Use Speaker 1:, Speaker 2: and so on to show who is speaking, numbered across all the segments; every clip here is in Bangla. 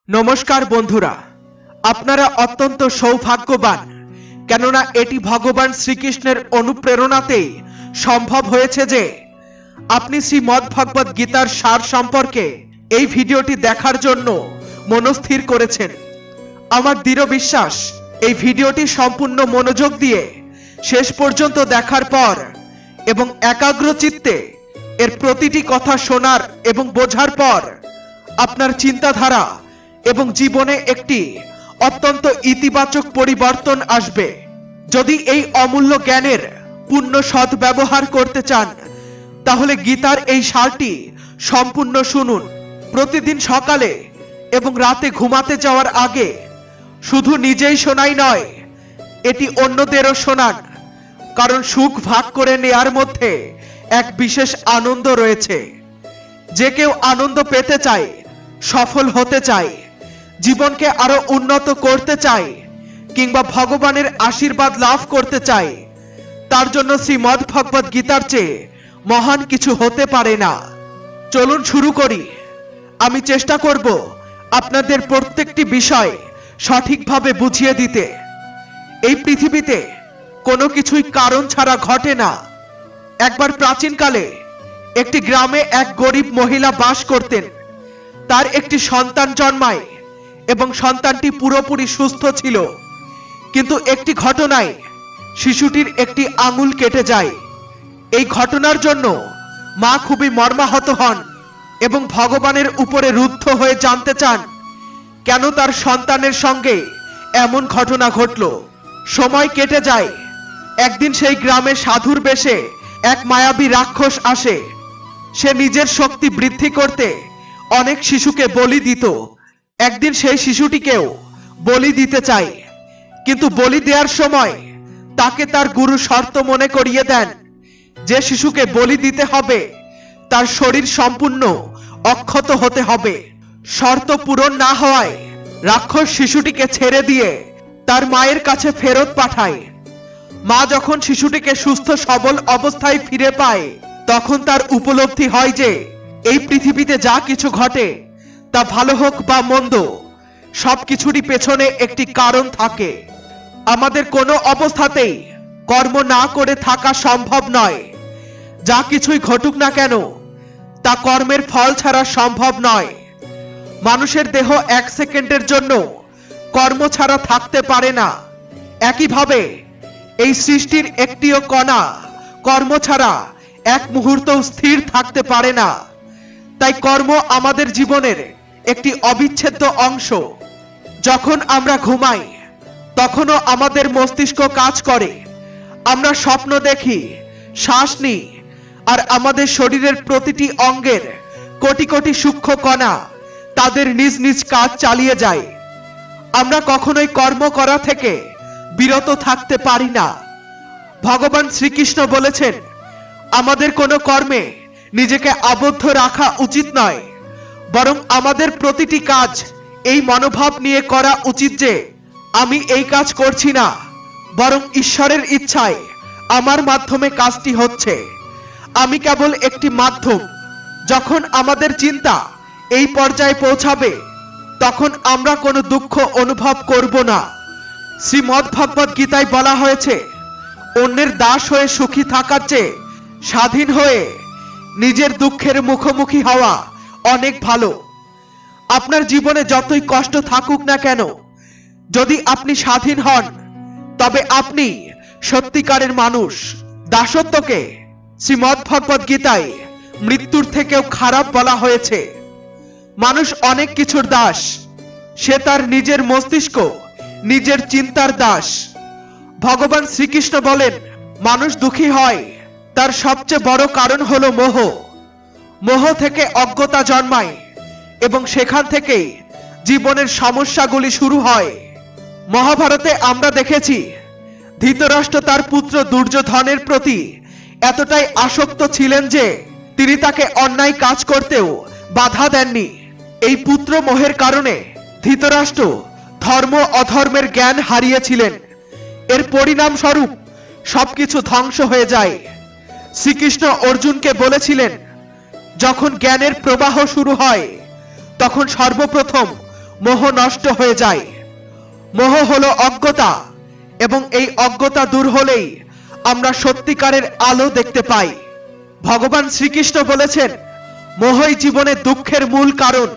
Speaker 1: নমস্কার বন্ধুরা, আপনারা অত্যন্ত সৌভাগ্যবান, কেননা এটি ভগবান শ্রীকৃষ্ণের অনুপ্রেরণাতেই সম্ভব হয়েছে যে আপনি শ্রীমদ্ভগবত গীতার সার সম্পর্কে এই ভিডিওটি দেখার জন্য মনস্থির করেছেন। আমার দৃঢ় বিশ্বাস এই ভিডিওটি সম্পূর্ণ মনোযোগ দিয়ে শেষ পর্যন্ত দেখার পর এবং একাগ্র চিত্তে এর প্রতিটি কথা শোনার এবং বোঝার পর আপনার চিন্তাধারা এবং জীবনে একটি অত্যন্ত ইতিবাচক পরিবর্তন আসবে। যদি এই অমূল্য জ্ঞানের পূর্ণ সদ্ব্যবহার করতে চান তাহলে গীতার এই সারটি সম্পূর্ণ শুনুন। প্রতিদিন সকালে এবং রাতে ঘুমাতে যাওয়ার আগে শুধু নিজেই শোনাই নয়, এটি অন্যদেরও শোনান, কারণ সুখ ভাগ করে নেয়ার মধ্যে এক বিশেষ আনন্দ রয়েছে। যে কেউ আনন্দ পেতে চায়, সফল হতে চায়, জীবনকে আরো উন্নত করতে চায় কিংবা ভগবানের আশীর্বাদ লাভ করতে চায়, তার জন্য শ্রীমদ্ভগবত গীতার চেয়ে মহান কিছু হতে পারে না। চলুন শুরু করি। আমি চেষ্টা করব আপনাদের প্রত্যেকটি বিষয় সঠিকভাবে বুঝিয়ে দিতে। এই পৃথিবীতে কোনো কিছুই কারণ ছাড়া ঘটে না। একবার প্রাচীনকালে একটি গ্রামে এক গরিব মহিলা বাস করতেন। তার একটি সন্তান জন্মায় এবং সন্তানটি পুরোপুরি সুস্থ ছিল, কিন্তু একটি ঘটনায় শিশুটির একটি আঙুল কেটে যায়। এই ঘটনার জন্য মা খুবই মর্মাহত হন এবং ভগবানের উপরে রুদ্ধ হয়ে জানতে চান কেন তার সন্তানের সঙ্গে এমন ঘটনা ঘটল। সময় কেটে যায়। একদিন সেই গ্রামে সাধুর বেশে এক মায়াবী রাক্ষস আসে। সে নিজের শক্তি বৃদ্ধি করতে অনেক শিশুকে বলি দিত। একদিন সেই শিশুটিকেও বলি দিতে চায়, কিন্তু বলি দেওয়ার সময় তাকে তার গুরু শর্ত মনে করিয়ে দেন যে শিশুকে বলি দিতে হবে তার শরীর সম্পূর্ণ অক্ষত হতে হবে। শর্ত পূরণ না হওয়ায় রাক্ষস শিশুটিকে ছেড়ে দিয়ে তার মায়ের কাছে ফেরত পাঠায়। মা যখন শিশুটিকে সুস্থ সবল অবস্থায় ফিরে পায় তখন তার উপলব্ধি হয় যে এই পৃথিবীতে যা কিছু ঘটে তা ভালো হোক বা মন্দ, সবকিছুরই পেছনে একটি কারণ থাকে। আমাদের কোনো অবস্থাতেই কর্ম না করে থাকা সম্ভব নয়। যা কিছুই ঘটুক না কেন তা কর্মের ফল ছাড়া সম্ভব নয়। মানুষের দেহ এক সেকেন্ডের জন্য কর্ম ছাড়া থাকতে পারে না। একইভাবে এই সৃষ্টির একটিও কণা কর্ম ছাড়া এক মুহূর্ত স্থির থাকতে পারে না। তাই কর্ম আমাদের জীবনের একটি অবিচ্ছেদ্য অংশ। যখন আমরা ঘুমাই তখনও আমাদের মস্তিষ্ক কাজ করে। আমরা স্বপ্ন দেখি, শ্বাস নিই, আর আমাদের শরীরের প্রতিটি অঙ্গের কোটি কোটি সূক্ষ্ম কণা তাদের নিজ নিজ কাজ চালিয়ে যায়। আমরা কখনোই কর্ম করা থেকে বিরত থাকতে পারি না। ভগবান শ্রীকৃষ্ণ বলেছেন, আমাদের কোনো কর্মে নিজেকে আবদ্ধ রাখা উচিত নয়, বরং আমাদের প্রতিটি কাজ এই মনোভাব নিয়ে করা উচিত যে আমি এই কাজ করছি না, বরং ঈশ্বরের ইচ্ছায় আমার মাধ্যমে কাজটি হচ্ছে। আমি কেবল একটি মাধ্যম। যখন আমাদের চিন্তা এই পর্যায়ে পৌঁছাবে তখন আমরা কোনো দুঃখ অনুভব করব না। শ্রীমদ্ভগবত গীতায় বলা হয়েছে, অন্যের দাস হয়ে সুখী থাকার চেয়ে স্বাধীন হয়ে নিজের দুঃখের মুখোমুখি হওয়া অনেক ভালো। আপনার জীবনে যতই কষ্ট থাকুক না কেন, যদি আপনি স্বাধীন হন তবে আপনি সত্যিকারের মানুষ। দাসত্বকে শ্রীমদ্ভগবত গীতায় মৃত্যুর থেকেও খারাপ বলা হয়েছে। মানুষ অনেক কিছুর দাস। সে তার নিজের মস্তিষ্ক, নিজের চিন্তার দাস। ভগবান শ্রীকৃষ্ণ বলেন, মানুষ দুঃখী হয় তার সবচেয়ে বড় কারণ হলো মোহ। মোহ থেকে অজ্ঞতা জন্মায় এবং সেখান থেকেই জীবনের সমস্যাগুলি শুরু হয়। মহাভারতে আমরা দেখেছি ধৃতরাষ্ট্র তার পুত্র দুর্যোধনের প্রতি এতটাই আসক্ত ছিলেন যে তিনি তাকে অন্যায় কাজ করতেও বাধা দেননি। এই পুত্র মোহের কারণে ধৃতরাষ্ট্র ধর্ম অধর্মের জ্ঞান হারিয়েছিলেন। এর পরিণাম স্বরূপ সবকিছু ধ্বংস হয়ে যায়। শ্রীকৃষ্ণ অর্জুনকে বলেছিলেন, যখন জ্ঞানের প্রবাহ শুরু হয় তখন সর্বপ্রথম মোহ নষ্ট হয়ে যায়। মোহ হলো অজ্ঞতা, এবং এই অজ্ঞতা দূর হলেই আমরা সত্যিকারের আলো দেখতে পাই। ভগবান শ্রীকৃষ্ণ বলেছেন, মোহই জীবনে দুঃখের মূল কারণ।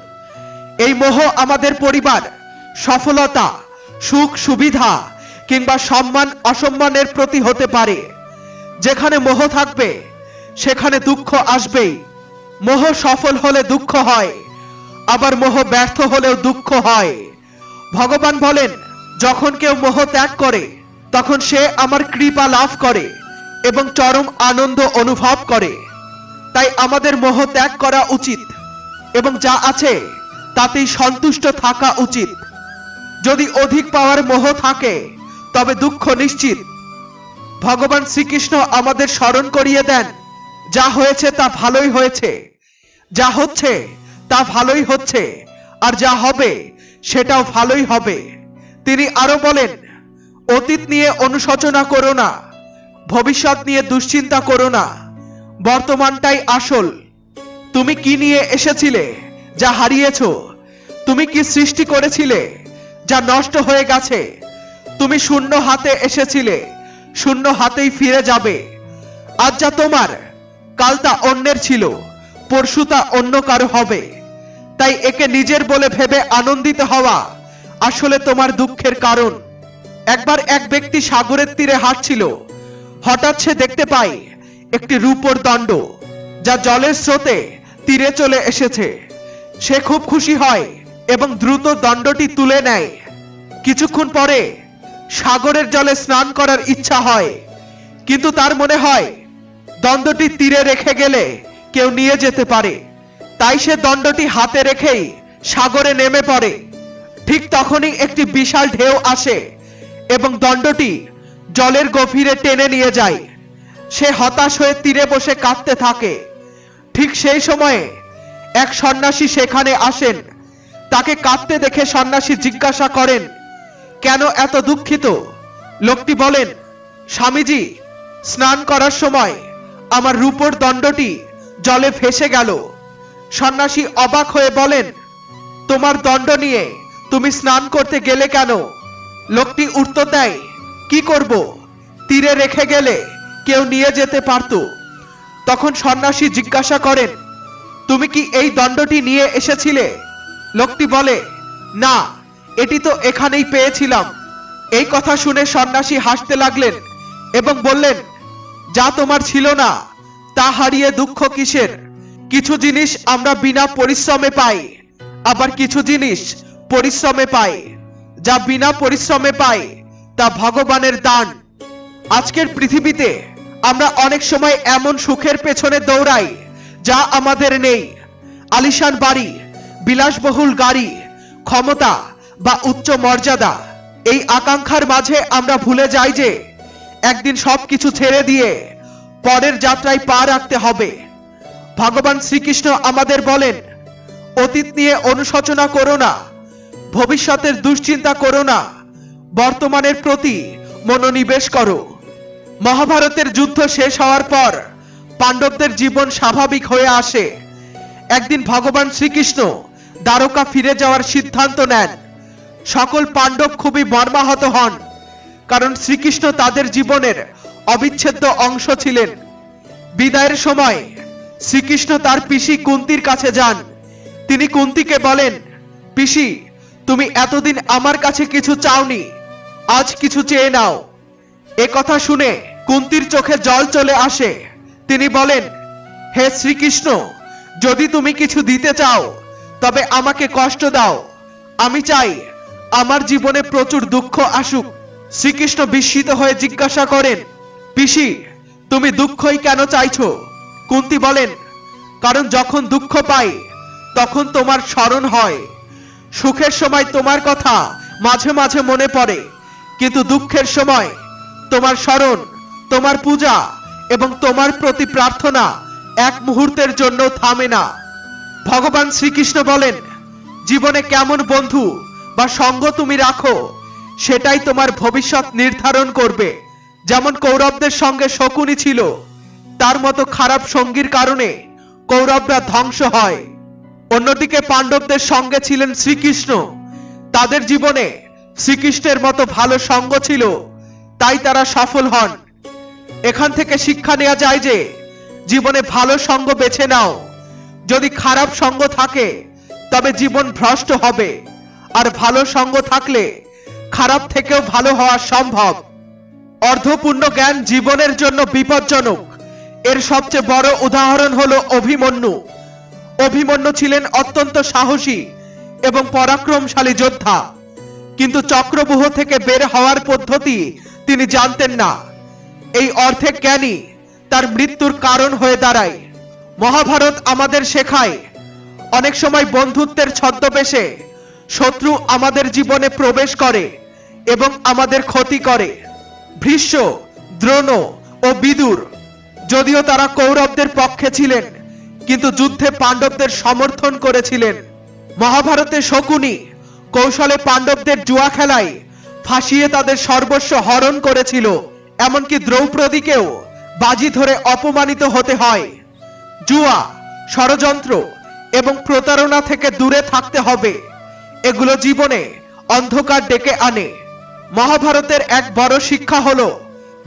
Speaker 1: এই মোহ আমাদের পরিবার, সফলতা, সুখ সুবিধা কিংবা সম্মান অসম্মানের প্রতি হতে পারে। যেখানে মোহ থাকবে সেখানে দুঃখ আসবেই। মোহ সফল হলে দুঃখ হয়, আবার মোহ ব্যর্থ হলেও দুঃখ হয়। ভগবান বলেন, যখন কেউ মোহ ত্যাগ করে তখন সে আমার কৃপা লাভ করে এবং চরম আনন্দ অনুভব করে। তাই আমাদের মোহ ত্যাগ করা উচিত এবং যা আছে তাতেই সন্তুষ্ট থাকা উচিত। যদি অধিক পাওয়ার মোহ থাকে তবে দুঃখ নিশ্চিত। ভগবান শ্রীকৃষ্ণ আমাদের স্মরণ করিয়ে দেন, যা হয়েছে তা ভালোই হয়েছে, যা হচ্ছে তা ভালোই হচ্ছে, আর যা হবে সেটাও ভালোই হবে। তিনি আরো বলেন, অতীত নিয়ে অনুশোচনা করো না, ভবিষ্যৎ নিয়ে দুশ্চিন্তা করো না, বর্তমানটাই আসল। তুমি কি নিয়ে এসেছিলে যা হারিয়েছো? তুমি কি সৃষ্টি করেছিলে যা নষ্ট হয়ে গেছে? তুমি শূন্য হাতে এসেছিলে, শূন্য হাতেই ফিরে যাবে। আজ যা তোমার, কাল তা অন্যের ছিল, পরশু তা অন্য কারো হবে। তাই একে নিজের বলে ভেবে আনন্দিত হওয়া আসলে তোমার দুঃখের কারণ। একবার এক ব্যক্তি সাগরের তীরে হাঁটছিল। হঠাৎ সে দেখতে পায় একটি রূপোর দণ্ড, যা জলের স্রোতে তীরে চলে এসেছে। সে খুব খুশি হয় এবং দ্রুত দণ্ডটি তুলে নেয়। কিছুক্ষণ পরে সাগরের জলে স্নান করার ইচ্ছা হয়, কিন্তু তার মনে হয় দণ্ডটি তীরে রেখে গেলে কেউ নিয়ে যেতে পারে। তাই সে দণ্ডটি হাতে রেখেই সাগরে নেমে পড়ে। ঠিক তখনই একটি বিশাল ঢেউ আসে এবং দণ্ডটি জলের গভীরে টেনে নিয়ে যায়। সে হতাশ হয়ে তীরে বসে কাঁদতে থাকে। ঠিক সেই সময়ে এক সন্ন্যাসী সেখানে আসেন। তাকে কাঁদতে দেখে সন্ন্যাসী জিজ্ঞাসা করেন, কেন এত দুঃখিত? লোকটি বলেন, স্বামীজি, স্নান করার সময় আমার রূপোর দণ্ডটি জলে ভেসে গেল। সন্ন্যাসী অবাক হয়ে বলেন, তোমার দণ্ড নিয়ে তুমি স্নান করতে গেলে কেন? লোকটি উত্তর দেয়, কি করব, তীরে রেখে গেলে কেউ নিয়ে যেতে পারত। তখন সন্ন্যাসী জিজ্ঞাসা করেন, তুমি কি এই দণ্ডটি নিয়ে এসেছিলে? লোকটি বলে, না, এটি তো এখানেই পেয়েছিলাম। এই কথা শুনে সন্ন্যাসী হাসতে লাগলেন এবং বললেন, যা তোমার ছিল না তা হারিয়ে দুঃখ কিসের? কিছু জিনিস আমরা বিনা পরিশ্রমে পাই, আবার কিছু জিনিস পরিশ্রমে পাই। যা বিনা পরিশ্রমে পাই তা ভগবানের দান। আজকের পৃথিবীতে আমরা অনেক সময় এমন সুখের পেছনে দৌড়াই যা আমাদের নেই। আলিশান বাড়ি, বিলাসবহুল গাড়ি, ক্ষমতা বা উচ্চ মর্যাদা, এই আকাঙ্ক্ষার মাঝে আমরা ভুলে যাই যে একদিন সবকিছু ছেড়ে দিয়ে পরের যাত্রায় পা রাখতে হবে। ভগবান শ্রীকৃষ্ণ আমাদের বলেন, অতীত নিয়ে অনুশোচনা করো না, ভবিষ্যতের দুশ্চিন্তা করো না, বর্তমানের প্রতি মনোনিবেশ করো। মহাভারতের যুদ্ধ শেষ হওয়ার পর পাণ্ডবদের জীবন স্বাভাবিক হয়ে আসে। একদিন ভগবান শ্রীকৃষ্ণ দ্বারকা ফিরে যাওয়ার সিদ্ধান্ত নেন। সকল পাণ্ডব খুবই মর্মাহত হন, কারণ শ্রীকৃষ্ণ তাদের জীবনের অবিচ্ছেদ্য অংশ ছিলেন। বিদায়ের সময় শ্রীকৃষ্ণ তার পিসি কুন্তির কাছে যান। তিনি কুন্তিকে বলেন, পিসি, তুমি এতদিন আমার কাছে কিছু চাওনি, আজ কিছু চেয়ে নাও। এ কথা শুনে কুন্তির চোখে জল চলে আসে। তিনি বলেন, হে শ্রীকৃষ্ণ, যদি তুমি কিছু দিতে চাও তবে আমাকে কষ্ট দাও। আমি চাই আমার জীবনে প্রচুর দুঃখ আসুক। শ্রীকৃষ্ণ বিস্মিত হয়ে জিজ্ঞাসা করেন, পিসি, তুমি দুঃখই কেন চাইছো? কুন্তি বলেন, কারণ যখন দুঃখ পাই তখন তোমার স্মরণ হয়। সুখের সময় তোমার কথা মাঝে মাঝে মনে পড়ে, কিন্তু দুঃখের সময় তোমার স্মরণ, তোমার পূজা এবং তোমার প্রতি প্রার্থনা এক মুহূর্তের জন্য থামে না। ভগবান শ্রীকৃষ্ণ বলেন, জীবনে কেমন বন্ধু বা সঙ্গ তুমি রাখো সেটাই তোমার ভবিষ্যৎ নির্ধারণ করবে। যেমন কৌরবদের সঙ্গে শকুনি ছিল, তার মতো খারাপ সঙ্গীর কারণে কৌরবরা ধ্বংস হয়। অন্যদিকে পাণ্ডবদের সঙ্গে ছিলেন শ্রীকৃষ্ণ, তাদের জীবনে শ্রীকৃষ্ণের মতো ভালো সঙ্গ ছিল, তাই তারা সফল হন। এখান থেকে শিক্ষা নেওয়া যায় যে জীবনে ভালো সঙ্গ বেছে নাও। যদি খারাপ সঙ্গ থাকে তবে জীবন ভ্রষ্ট হবে, আর ভালো সঙ্গ থাকলে খারাপ থেকেও ভালো হওয়া সম্ভব। অর্ধপূর্ণ জ্ঞান জীবনের জন্য বিপজ্জনক। এর সবচেয়ে বড় উদাহরণ হলো অভিমন্যু। অভিমন্যু ছিলেন অত্যন্ত সাহসী এবং পরাক্রমশালী যোদ্ধা, কিন্তু চক্রব্যূহ থেকে বের হওয়ার পদ্ধতি তিনি জানতেন না। এই অর্ধেক জ্ঞানই তার মৃত্যুর কারণ হয়ে দাঁড়ায়। মহাভারত আমাদের শেখায়, অনেক সময় বন্ধুত্বের ছদ্মবেশে শত্রু আমাদের জীবনে প্রবেশ করে এবং আমাদের ক্ষতি করে। ভীষ্ম, দ্রোণ ও বিদুর, যদিও তারা কৌরবদের পক্ষে ছিলেন, কিন্তু যুদ্ধে পাণ্ডবদের সমর্থন করেছিলেন। মহাভারতে শকুনি কৌশলে পাণ্ডবদের জুয়া খেলায় ফাঁসিয়ে তাদের সর্বস্ব হরণ করেছিল। এমনকি দ্রৌপদীকেও বাজি ধরে অপমানিত হতে হয়। জুয়া, ষড়যন্ত্র এবং প্রতারণা থেকে দূরে থাকতে হবে। এগুলো জীবনে অন্ধকার ডেকে আনে। মহাভারতের এক বড় শিক্ষা হলো,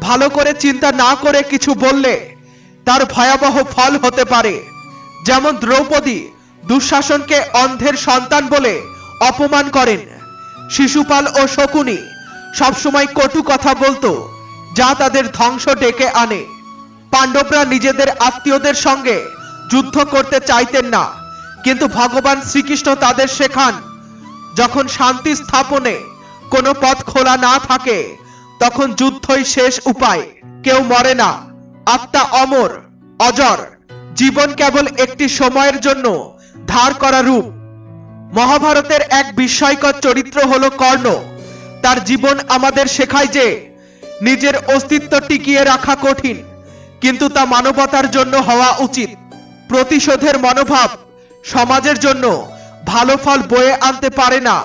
Speaker 1: ভালো করে চিন্তা না করে কিছু বললে তার ভয়াবহ ফল হতে পারে। যেমন দ্রৌপদী দুঃশাসনকে অন্ধের সন্তান বলে অপমান করেন। শিশুপাল ও শকুনি সবসময় কটু কথা বলতো, যা তাদের ধ্বংস ডেকে আনে। পাণ্ডবরা নিজেদের আত্মীয়দের সঙ্গে যুদ্ধ করতে চাইতেন না, কিন্তু ভগবান শ্রীকৃষ্ণ তাদের শেখান, যখন শান্তি স্থাপনে কোনো পথ খোলা না থাকে তখন যুদ্ধই শেষ উপায়। কেউ মরে না, আত্মা অমর, অজর। জীবন কেবল একটি সময়ের জন্য ধার করা রূপ। মহাভারতের এক বিস্ময়কর চরিত্র হলো কর্ণ। তার জীবন আমাদের শেখায় যে নিজের অস্তিত্ব টিকিয়ে রাখা কঠিন, কিন্তু তা মানবতার জন্য হওয়া উচিত। প্রতিশোধের মনোভাব সমাজের জন্য ভালো ফল বয়ে আনতে পারে না।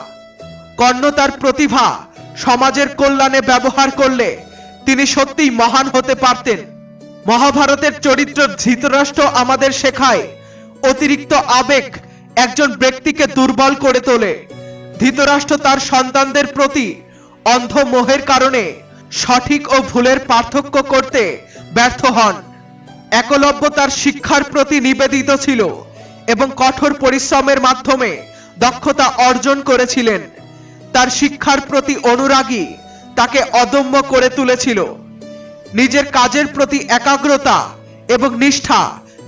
Speaker 1: কর্ণ তার প্রতিভা সমাজের কল্যাণে ব্যবহার করলে তিনি সত্যিই মহান হতে পারতেন। মহাভারতের চরিত্র ধৃতরাষ্ট্র আমাদের শেখায়, অতিরিক্ত আবেগ একজন ব্যক্তিকে দুর্বল করে তোলে। ধৃতরাষ্ট্র তার সন্তানদের প্রতি অন্ধ মোহের কারণে সঠিক ও ভুলের পার্থক্য করতে ব্যর্থ হন। একলব্য তার শিক্ষার প্রতি নিবেদিত ছিল এবং কঠোর পরিশ্রমের মাধ্যমে দক্ষতা অর্জন করেছিলেন। তার শিক্ষার প্রতি অনুরাগী তাকে অদম্য করে তুলেছিল। নিজের কাজের প্রতি একাগ্রতা এবং নিষ্ঠা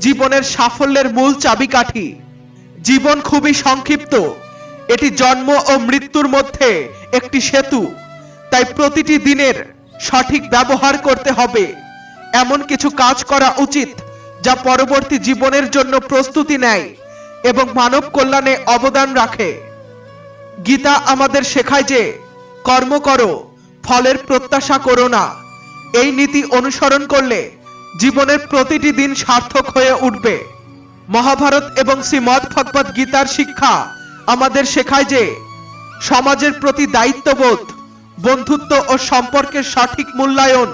Speaker 1: জীবনের সাফল্যের মূল চাবিকাঠি। জীবন খুবই সংক্ষিপ্ত, এটি জন্ম ও মৃত্যুর মধ্যে একটি সেতু। তাই প্রতিটি দিনের সঠিক ব্যবহার করতে হবে। এমন কিছু কাজ করা উচিত যা পরবর্তী জীবনের জন্য প্রস্তুতি নেয় এবং মানব কল্যাণে অবদান রাখে। গীতা আমাদের শেখায় যে কর্ম করো, ফলের প্রত্যাশা করো না। এই নীতি অনুসরণ করলে জীবনের প্রতিটি দিন সার্থক হয়ে উঠবে। মহাভারত এবং শ্রীমদ্ ভগবত গীতার শিক্ষা আমাদের শেখায় যে সমাজের প্রতি দায়িত্ববোধ, বন্ধুত্ব ও সম্পর্কের সঠিক মূল্যায়ন,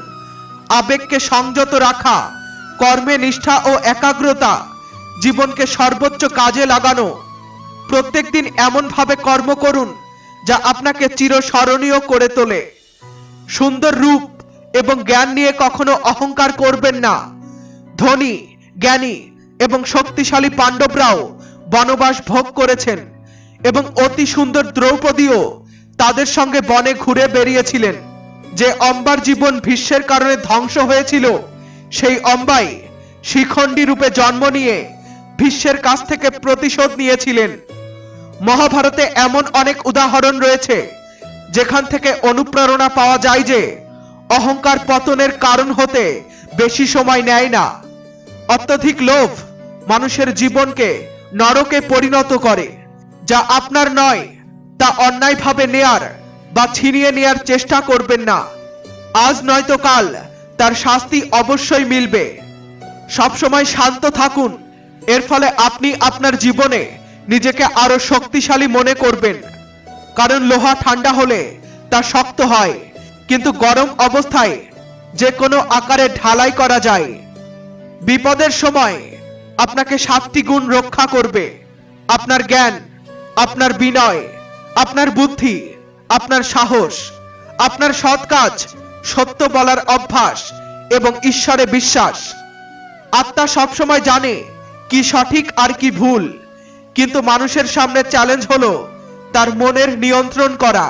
Speaker 1: আবেগকে সংযত রাখা, কর্মে নিষ্ঠা ও একাগ্রতা, জীবনকে সর্বোচ্চ কাজে লাগানো। প্রত্যেকদিন এমনভাবে কর্ম করুন যা আপনাকে চিরস্মরণীয় করে তোলে। সুন্দর রূপ এবং জ্ঞান নিয়ে কখনো অহংকার করবেন না। ধনী, জ্ঞানী এবং শক্তিশালী পাণ্ডবরাও বনবাস ভোগ করেছেন এবং অতি সুন্দর দ্রৌপদীও তাদের সঙ্গে বনে ঘুরে বেরিয়েছিলেন। যে অম্বার জীবন ভীষ্মের কারণে ধ্বংস হয়েছিল, সেই অম্বাই শিখণ্ডী রূপে জন্ম নিয়ে ভীষ্মের কাছ থেকে প্রতিশোধ নিয়েছিলেন। মহাভারতে এমন অনেক উদাহরণ রয়েছে যেখান থেকে অনুপ্রেরণা পাওয়া যায় যে অহংকার পতনের কারণ হতে বেশি সময় নেয় না। অত্যধিক লোভ মানুষের জীবনকে নরকে পরিণত করে। যা আপনার নয় তা অন্যায়ভাবে নেয়ার বা ছিনিয়ে নেয়ার চেষ্টা করবেন না। আজ নয়তো কাল তার শাস্তি অবশ্যই মিলবে। সবসময় শান্ত থাকুন, এর ফলে আপনি আপনার জীবনে নিজেকে আরো শক্তিশালী মনে করবেন। কারণ লোহা ঠান্ডা হলে তা শক্ত হয়, কিন্তু গরম অবস্থায় যে কোনো আকারে ঢালাই করা যায়। বিপদের সময় আপনাকে 7টি গুণ রক্ষা করবে: আপনার জ্ঞান, আপনার বিনয়, আপনার বুদ্ধি, আপনার সাহস, আপনার সৎ কাজ, সত্য বলার অভ্যাস এবং ঈশ্বরে বিশ্বাস। আত্মা সবসময় জানে কি সঠিক আর কি ভুল, কিন্তু মানুষের সামনে চ্যালেঞ্জ হলো তার মনের নিয়ন্ত্রণ করা।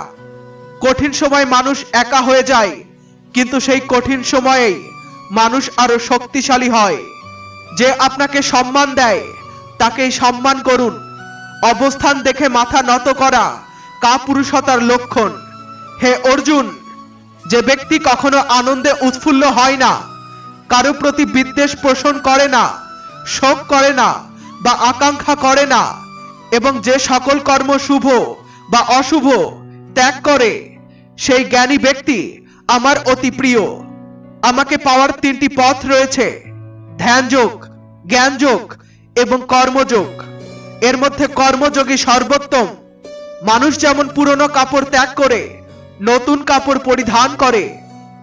Speaker 1: কঠিন সময় মানুষ একা হয়ে যায়, কিন্তু সেই কঠিন সময়েই মানুষ আরো শক্তিশালী হয়। যে আপনাকে সম্মান দেয় তাকেই সম্মান করুন। অবস্থান দেখে মাথা নত করা কাপুরুষতার লক্ষণ। হে অর্জুন, যে ব্যক্তি কখনো আনন্দে উৎফুল্ল হয় না, কারো প্রতি বিদ্বেষ পোষণ করে না, শোক করে না বা আকাঙ্ক্ষা করে না, এবং যে সকল কর্ম শুভ বা অশুভ ত্যাগ করে, সেই জ্ঞানী ব্যক্তি আমার অতি প্রিয়। আমাকে পাওয়ার তিনটি পথ রয়েছে: ধ্যানযোগ, জ্ঞানযোগ এবং কর্মযোগ। এর মধ্যে কর্মযোগী সর্বোত্তম। মানুষ যেমন পুরনো কাপড় ত্যাগ করে নতুন কাপড় পরিধান করে,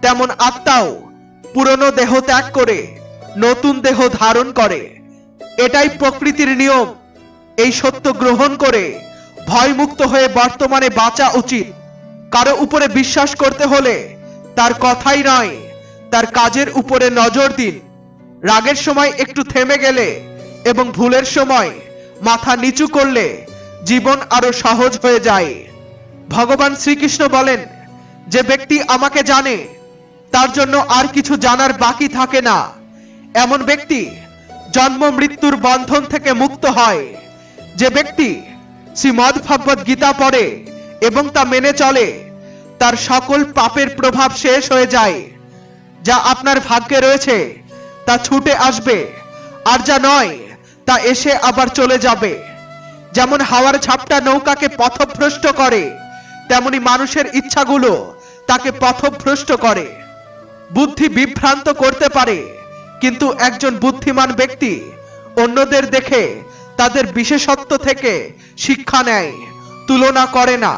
Speaker 1: তেমন আত্মাও পুরনো দেহ ত্যাগ করে নতুন দেহ ধারণ করে। এটাই প্রকৃতির নিয়ম। এই সত্য গ্রহণ করে ভয়মুক্ত হয়ে বর্তমানে বাঁচা উচিত। কারো উপরে বিশ্বাস করতে হলে তার কথাই নয়, তার কাজের উপরে নজর দিন। রাগের সময় একটু থেমে গেলে এবং ভুলের সময় মাথা নিচু করলে জীবন আরো সহজ হয়ে যায়। ভগবান শ্রীকৃষ্ণ বলেন, যে ব্যক্তি আমাকে জানে তার জন্য আর কিছু জানার বাকি থাকে না। এমন ব্যক্তি জন্ম মৃত্যুর বন্ধন থেকে মুক্ত হয়। যে ব্যক্তি শ্রীমদ্ ভগবদ গীতা পড়ে এবং তা মেনে চলে, তার সকল পাপের প্রভাব শেষ হয়ে যায়। যা আপনার ভাগ্যে রয়েছে তা ছুটে আসবে, আর যা নয় তা এসে আবার চলে যাবে। যেমন হাওয়ার ঝাপটা নৌকাকে পথভ্রষ্ট করে, তেমনি মানুষের ইচ্ছাগুলো তাকে পথভ্রষ্ট করে। বুদ্ধি বিভ্রান্ত করতে পারে, কিন্তু একজন বুদ্ধিমান ব্যক্তি অন্যদের দেখে তাদের বিশেষত্ব থেকে শিক্ষা নেয়, তুলনা করে না।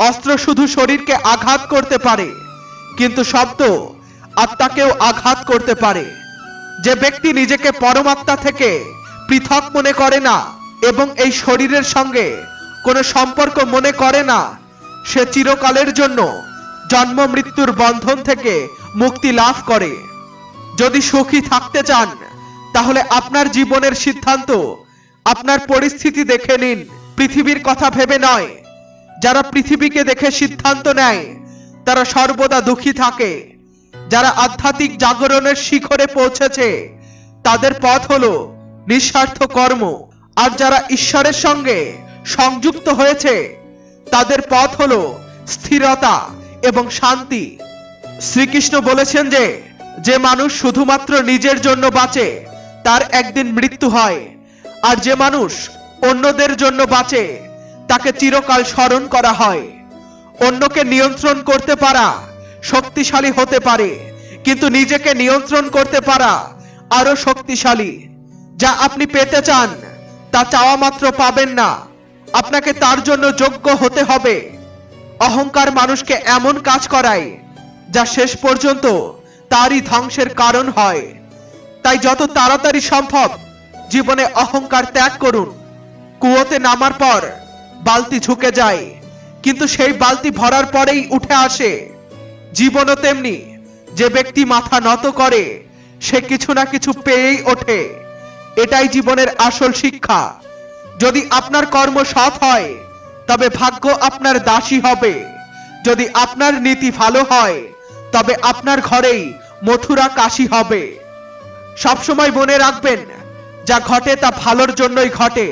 Speaker 1: অস্ত্র শুধু শরীরকে আঘাত করতে পারে, কিন্তু শব্দ আত্মাকেও আঘাত করতে পারে। যে ব্যক্তি নিজেকে পরমাত্মা থেকে পৃথক মনে করে না এবং এই শরীরের সঙ্গে কোনো সম্পর্ক মনে করে না, সে চিরকালের জন্য জন্ম মৃত্যুর বন্ধন থেকে মুক্তি লাভ করে। যদি সুখী থাকতে চান, তাহলে আপনার জীবনের সিদ্ধান্ত আপনার পরিস্থিতি দেখে নিন, পৃথিবীর কথা ভেবে নয়। যারা পৃথিবীকে দেখে সিদ্ধান্ত নেয় তারা সর্বদা দুঃখী থাকে। যারা আধ্যাত্মিক জাগরণের শিখরে পৌঁছেছে তাদের পথ হলো নিঃস্বার্থ কর্ম, আর যারা ঈশ্বরের সঙ্গে সংযুক্ত হয়েছে তাদের পথ হলো স্থিরতা এবং শান্তি। শ্রীকৃষ্ণ বলেছেন যে, যে মানুষ শুধুমাত্র নিজের জন্য বাঁচে তার একদিন মৃত্যু হয়, আর যে মানুষ অন্যদের জন্য বাঁচে তাকে চিরকাল স্মরণ করা হয়। অন্যকে নিয়ন্ত্রণ করতে পারা শক্তিশালী হতে পারে, কিন্তু নিজেকে নিয়ন্ত্রণ করতে পারা আরো শক্তিশালী। যা আপনি পেতে চান তা চাওয়া মাত্র পাবেন না, আপনাকে তার জন্য যোগ্য হতে হবে। অহংকার মানুষকে এমন কাজ করায় যা শেষ পর্যন্ত তারই ধ্বংসের কারণ হয়। তাই যত তাড়াতাড়ি সম্ভব জীবনে অহংকার ত্যাগ করুন। কুয়োতে নামার পর বালতি ঝুঁকে যায়, কিন্তু সেই বালতি ভরার পরেই উঠে আসে। জীবনও তেমনি, যে ব্যক্তি মাথা নত করে সে কিছু না কিছু পেয়েই ওঠে। এটাই জীবনের আসল শিক্ষা। যদি আপনার কর্ম সৎ হয় তবে ভাগ্য আপনার দাসী হবে। যদি আপনার নীতি ভালো হয় তবে আপনার ঘরেই মথুরা কাশী হবে। সবসময় মনে রাখবেন, যা ঘটে তা ভালোর জন্যই ঘটে।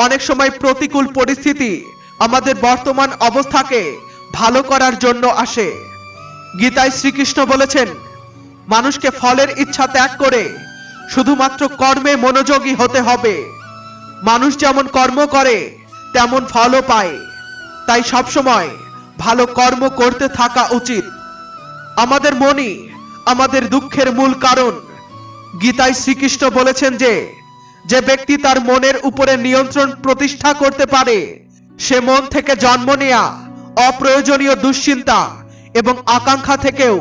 Speaker 1: অনেক সময় প্রতিকূল পরিস্থিতি আমাদের বর্তমান অবস্থাকে ভালো করার জন্য আসে। গীতায় শ্রীকৃষ্ণ বলেছেন, মানুষকে ফলের ইচ্ছা ত্যাগ করে শুধুমাত্র কর্মে মনোযোগী হতে হবে। মানুষ যেমন কর্ম করে তেমন ফলও পায়। তাই সবসময় ভালো কর্ম করতে থাকা উচিত। আমাদের মনই আমাদের দুঃখের মূল কারণ। গীতায় শ্রীকৃষ্ণ বলেছেন যে, যে ব্যক্তি তার মনের উপরে নিয়ন্ত্রণ প্রতিষ্ঠা করতে পারে সে মন থেকে জন্ম নেয়া অপ্রয়োজনীয় দুশ্চিন্তা এবং আকাঙ্ক্ষা থেকেও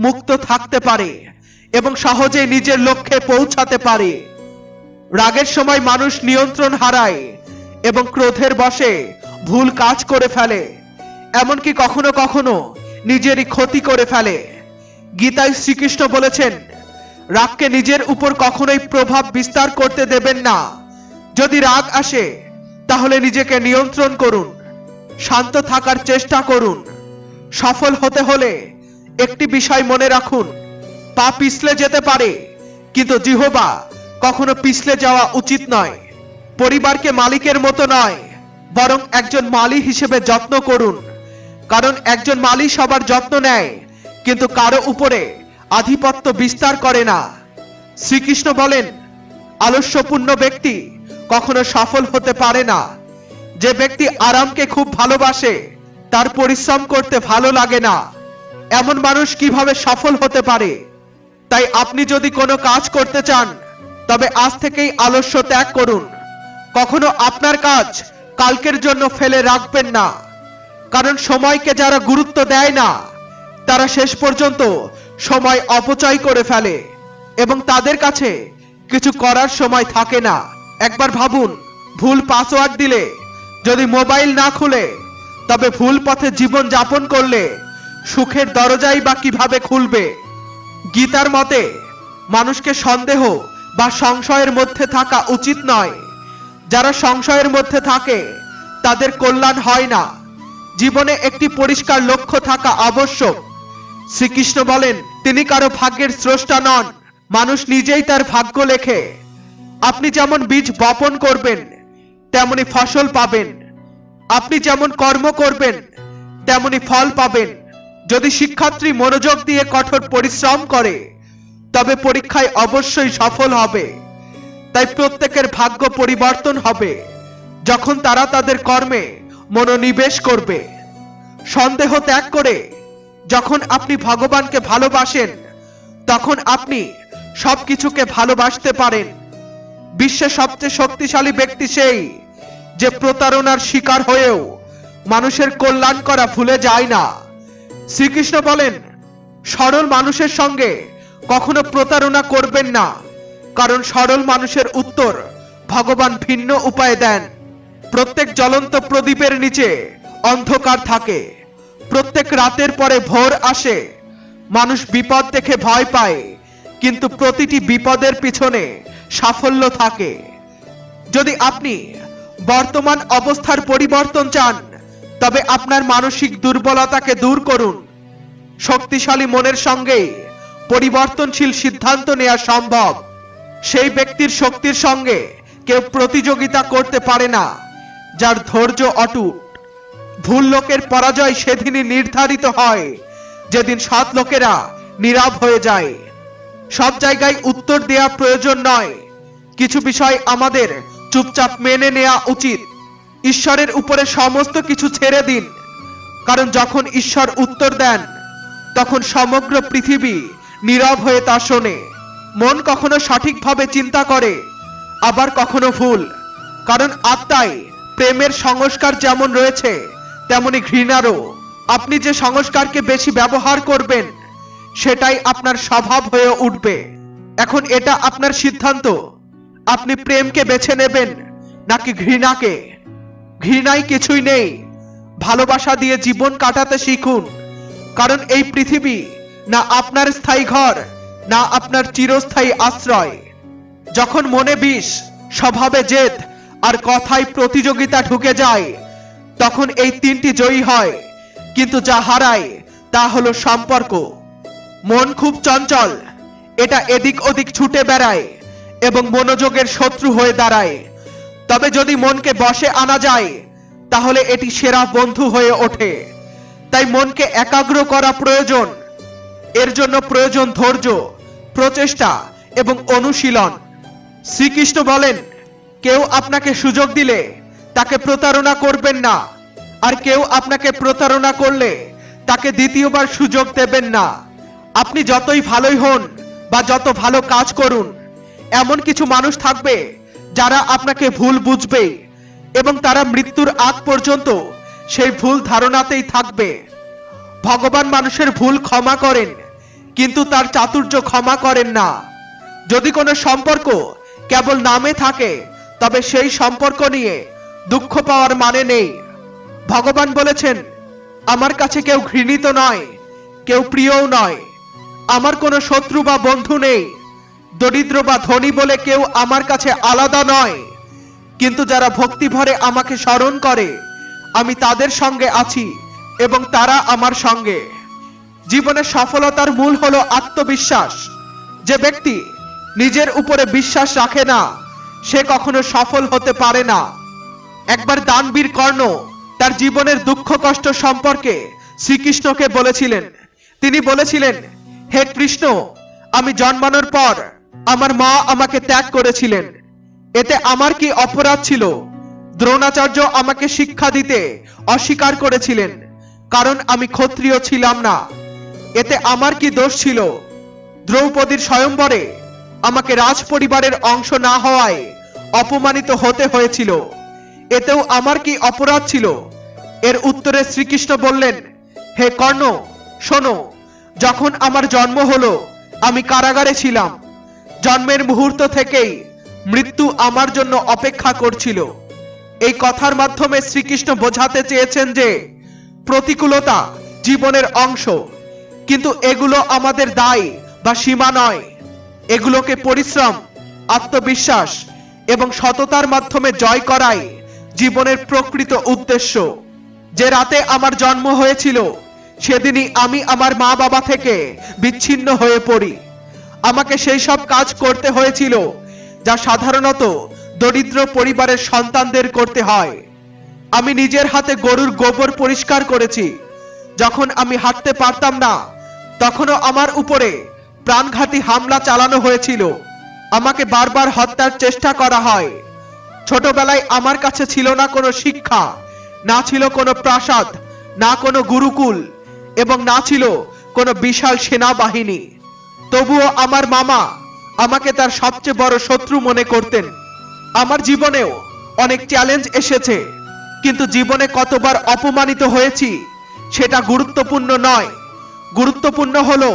Speaker 1: মুক্ত থাকতে পারে এবং সহজে নিজের লক্ষ্যে পৌঁছাতে পারে। রাগের সময় মানুষ নিয়ন্ত্রণ হারায় এবং ক্রোধের বশে ভুল কাজ করে ফেলে, এমনকি কখনো কখনো নিজেরই ক্ষতি করে ফেলে। গীতায় শ্রীকৃষ্ণ বলেছেন, রাগকে নিজের উপর কখনোই প্রভাব বিস্তার করতে দেবেন না। যদি রাগ আসে তাহলে নিজেকে নিয়ন্ত্রণ করুন, শান্ত থাকার চেষ্টা করুন। সফল হতে হলে একটি বিষয় মনে রাখুন, পা পিছলে যেতে পারে কিন্তু জিহ্বা কখনো পিছলে যাওয়া উচিত নয়। পরিবারকে মালিকের মতো নয়, বরং একজন মালি হিসেবে যত্ন করুন, কারণ একজন মালি সবার যত্ন নেয় কিন্তু কারো উপরে আধিপত্য বিস্তার করে না। শ্রীকৃষ্ণ বলেন, আলস্যপূর্ণ ব্যক্তি কখনো সফল হতে পারে না। যে ব্যক্তি আরামকে খুব ভালোবাসে তার পরিশ্রম করতে ভালো লাগে না। এমন মানুষ কিভাবে সফল হতে পারে? তাই আপনি যদি কোনো কাজ করতে চান তবে আজ থেকেই আলস্য ত্যাগ করুন। কখনো আপনার কাজ কালকের জন্য ফেলে রাখবেন না, কারণ সময়কে যারা গুরুত্ব দেয় না তারা শেষ পর্যন্ত সময় অপচয় করে ফেলে এবং তাদের কাছে কিছু করার সময় থাকে না। একবার ভাবুন, ভুল পাসওয়ার্ড দিলে যদি মোবাইল না খুলে তবে ভুল পথে জীবন যাপন করলে সুখের দরজাই বা কিভাবে খুলবে? গীতার মতে মানুষকে সন্দেহ বা সংশয়ের মধ্যে থাকা উচিত নয়। যারা সংশয়ের মধ্যে থাকে তাদের কল্যাণ হয় না। জীবনে একটি পরিষ্কার লক্ষ্য থাকা আবশ্যক। শ্রীকৃষ্ণ বলেন, তিনি কারো ভাগ্যের স্রষ্টা নন, মানুষ নিজেই তার ভাগ্য লেখে। আপনি যেমন বীজ বপন করবেন তেমনি ফসল পাবেন, আপনি যেমন কর্ম করবেন তেমনি ফল পাবেন। যদি শিক্ষার্থী মনোযোগ দিয়ে কঠোর পরিশ্রম করে তবে পরীক্ষায় অবশ্যই সফল হবে। তাই প্রত্যেকের ভাগ্য পরিবর্তন হবে যখন তারা তাদের কর্মে মনোনিবেশ করবে। সন্দেহ ত্যাগ করে যখন আপনি ভগবানকে ভালোবাসেন তখন আপনি সবকিছুকে ভালোবাসতে পারেন। বিশ্বের সবচেয়ে শক্তিশালী ব্যক্তি সেই যে প্রতারণার শিকার হয়েও মানুষের কল্যাণ করা ভুলে যায় না। শ্রীকৃষ্ণ বলেন, সরল মানুষের সঙ্গে কখনো প্রতারণা করবেন না, কারণ সরল মানুষের উত্তর ভগবান ভিন্ন উপায়ে দেন। প্রত্যেক জ্বলন্ত প্রদীপের নিচে অন্ধকার থাকে, প্রত্যেক রাতের পরে ভোর আসে। মানুষ বিপদ দেখে ভয় পায়, কিন্তু প্রতিটি বিপদের পিছনে সাফল্য থাকে। যদি আপনি বর্তমান অবস্থার পরিবর্তন চান তবে আপনার মানসিক দুর্বলতাকে দূর করুন। শক্তিশালী মনের সঙ্গে পরিবর্তনশীল সিদ্ধান্ত নেওয়া সম্ভব। সেই ব্যক্তির শক্তির সঙ্গে কেউ প্রতিযোগিতা করতে পারে না যার ধৈর্য অটুট। ভুল লোকের পরাজয় সেদিনই নির্ধারিত হয় যেদিন সৎ লোকেরা নীরব হয়ে যায়। সব জায়গায় উত্তর দেওয়া প্রয়োজন নয়, কিছু বিষয় আমাদের চুপচাপ মেনে নেওয়া উচিত। ঈশ্বরের উপরে সমস্ত কিছু ছেড়ে দিন, কারণ যখন ঈশ্বর উত্তর দেন তখন সমগ্র পৃথিবী নীরব হয়ে তা শোনে। মন কখনো সঠিকভাবে চিন্তা করে, আবার কখনো ভুল, কারণ আত্মায় প্রেমের সংস্কার যেমন রয়েছে তেমনি ঘৃণারও। আপনি যে সংস্কারকে বেশি ব্যবহার করবেন সেটাই আপনার স্বভাব হয়ে উঠবে। এখন এটা আপনার সিদ্ধান্ত, আপনি প্রেমকে বেছে নেবেন নাকি ঘৃণাকে। ঘৃণায় কিছুই নেই, ভালোবাসা দিয়ে জীবন কাটাতে শিখুন, কারণ এই পৃথিবী না আপনার স্থায়ী ঘর না আপনার চিরস্থায়ী আশ্রয়। যখন মনে বিষ, স্বভাবে জেদ আর কথায় প্রতিযোগিতা ঢুকে যায় তখন এই তিনটি জয়ী হয়, কিন্তু যা হারায় তা হলো সম্পর্ক। মন খুব চঞ্চল, এটা এদিক ওদিক ছুটে বেড়ায় এবং মনোযোগের শত্রু হয়ে দাঁড়ায়। তবে যদি মনকে বশে আনা যায় তাহলে এটি সেরা বন্ধু হয়ে ওঠে। তাই মনকে একাগ্র করা প্রয়োজন। এর জন্য প্রয়োজন ধৈর্য, প্রচেষ্টা এবং অনুশীলন। শ্রীকৃষ্ণ বলেন, কেউ আপনাকে সুযোগ দিলে তাকে প্রতারণা করবেন না, আর কেউ আপনাকে প্রতারণা করলে তাকে দ্বিতীয়বার সুযোগ দেবেন না। আপনি যতই ভালোই হন বা যত ভালো কাজ করুন, এমন কিছু মানুষ থাকবে যারা আপনাকে ভুল বুঝবে এবং তারা মৃত্যুর আগ পর্যন্ত সেই ভুল ধারণাতেই থাকবে। ভগবান মানুষের ভুল ক্ষমা করেন, কিন্তু তার চাতুর্য ক্ষমা করেন না। যদি কোনো সম্পর্ক কেবল নামে থাকে তবে সেই সম্পর্ক নিয়ে দুঃখ পাওয়ার মানে নেই। ভগবান বলেছেন, আমার কাছে কেউ ঘৃণিত নয়, কেউ প্রিয়ও নয়। আমার কোনো শত্রু বা বন্ধু নেই। দরিদ্র বা ধনী বলে কেউ আমার কাছে আলাদা নয়। কিন্তু যারা ভক্তি ভরে আমাকে স্মরণ করে, আমি তাদের সঙ্গে আছি এবং তারা আমার সঙ্গে। জীবনের সফলতার মূল হলো আত্মবিশ্বাস। যে ব্যক্তি নিজের উপরে বিশ্বাস রাখে না, সে কখনো সফল হতে পারে না। একবার দানবীর কর্ণ তার জীবনের দুঃখ কষ্ট সম্পর্কে শ্রীকৃষ্ণকে বলেছিলেন। তিনি বলেছিলেন, হে কৃষ্ণ, আমি জন্মানোর পর আমার মা আমাকে ত্যাগ করেছিলেন। এতে আমার কি অপরাধ ছিল? দ্রোণাচার্য আমাকে শিক্ষা দিতে অস্বীকার করেছিলেন, কারণ আমি ক্ষত্রিয় ছিলাম না। এতে আমার কি দোষ ছিল? দ্রৌপদীর স্বয়ম্বরে আমাকে রাজ পরিবারের অংশ না হওয়ায় অপমানিত হতে হয়েছিল। এতেও আমার কি অপরাধ ছিল? এর উত্তরে শ্রীকৃষ্ণ বললেন, হে কর্ণ, শোনো, যখন আমার জন্ম হলো আমি কারাগারে ছিলাম। জন্মের মুহূর্ত থেকেই মৃত্যু আমার জন্য অপেক্ষা করছিল। এই কথার মাধ্যমে শ্রীকৃষ্ণ বোঝাতে চেয়েছেন যে প্রতিকূলতা জীবনের অংশ, কিন্তু এগুলো আমাদের দায় বা সীমা নয়। এগুলোকে পরিশ্রম, আত্মবিশ্বাস এবং সততার মাধ্যমে জয় করাই জীবনের প্রকৃত উদ্দেশ্য। যে রাতে আমার জন্ম হয়েছিল, সেদিনই আমি আমার মা বাবা থেকে বিচ্ছিন্ন হয়ে পড়ি। আমাকে সেই সব কাজ করতে হয়েছিল যা সাধারণত দরিদ্র পরিবারের সন্তানদের করতে হয়। আমি নিজের হাতে গরুর গোবর পরিষ্কার করেছি। যখন আমি হাঁটতে পারতাম না, তখনও আমার উপরে প্রাণঘাতী হামলা চালানো হয়েছিল। আমাকে বারবার হত্যার চেষ্টা করা হয়। ছোটবেলায় আমার কাছে ছিল না কোনো শিক্ষা, না ছিল কোনো প্রাসাদ, না কোনো গুরুকুল, এবং না ছিল কোনো বিশাল সেনাবাহিনী। তবুও আমার মামা আমাকে তার সবচেয়ে বড় শত্রু মনে করতেন। আমার জীবনেও অনেক চ্যালেঞ্জ এসেছে, কিন্তু জীবনে কতবার অপমানিত হয়েছি সেটা গুরুত্বপূর্ণ নয়। গুরুত্বপূর্ণ হলো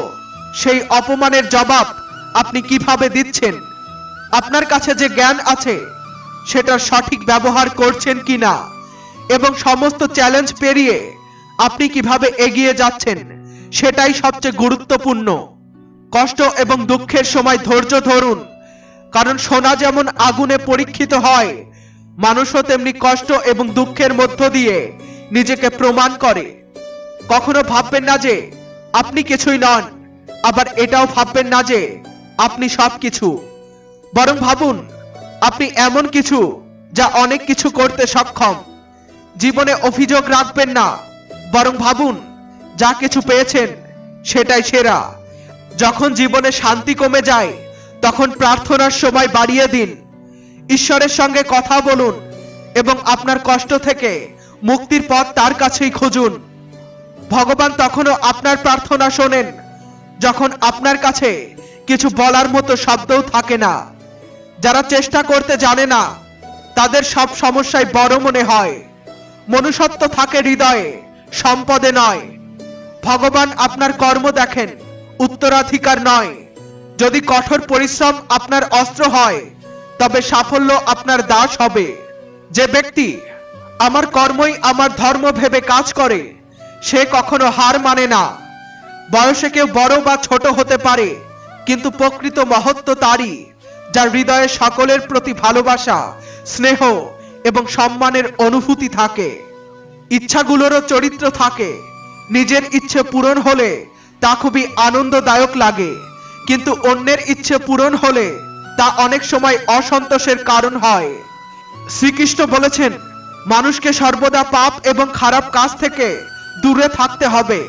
Speaker 1: সেই অপমানের জবাব আপনি কিভাবে দিচ্ছেন। আপনার কাছে যে জ্ঞান আছে সেটার সঠিক ব্যবহার করছেন কিনা, এবং সমস্ত চ্যালেঞ্জ পেরিয়ে আপনি কিভাবে এগিয়ে যাচ্ছেন, সেটাই সবচেয়ে গুরুত্বপূর্ণ। কষ্ট এবং দুঃখের সময় ধৈর্য ধরুন, কারণ সোনা যেমন আগুনে পরীক্ষিত হয়, মানুষও তেমনি কষ্ট এবং দুঃখের মধ্য দিয়ে নিজেকে প্রমাণ করে। কখনো ভাববেন না যে আপনি কিছুই নন, আবার এটাও ভাববেন না যে আপনি সবকিছু। বরং ভাবুন আপনি এমন কিছু যা অনেক কিছু করতে সক্ষম। জীবনে অভিযোগ রাখবেন না, বরং ভাবুন যা কিছু পেয়েছেন সেটাই সেরা। যখন জীবনে শান্তি কমে যায়, তখন প্রার্থনার সময় বাড়িয়ে দিন। ঈশ্বরের সঙ্গে কথা বলুন এবং আপনার কষ্ট থেকে মুক্তির পথ তার কাছেই খুঁজুন। ভগবান তখনও আপনার প্রার্থনা শোনেন যখন আপনার কাছে কিছু বলার মতো শব্দও থাকে না। যারা চেষ্টা করতে জানে না, তাদের সব সমস্যায় বড় মনে হয়। মনুষ্যত্ব থাকে হৃদয়ে, সম্পদে নয়। ভগবান আপনার কর্ম দেখেন, উত্তরাধিকার নয়। যদি কঠোর পরিশ্রম আপনার অস্ত্র হয়, তবে সাফল্য আপনার দাস হবে। যে ব্যক্তি আমার কর্মই আমার ধর্ম ভেবে কাজ করে, সে কখনো হার মানে না। বয়সে কেউ বড় বা ছোট হতে পারে, কিন্তু প্রকৃত মহত্ব তারই যার হৃদয়ে সকলের প্রতি ভালোবাসা, স্নেহ এবং সম্মানের অনুভূতি থাকে। ইচ্ছাগুলোরও চরিত্র থাকে। নিজের ইচ্ছে পূরণ হলে তা খুবই আনন্দদায়ক লাগে, কিন্তু অন্যের ইচ্ছে পূরণ হলে তা অনেক সময় অসন্তোষের কারণ হয়। শ্রীকৃষ্ণ বলেছেন, মানুষকে সর্বদা পাপ এবং খারাপ কাজ থেকে দূরে থাকতে হবে,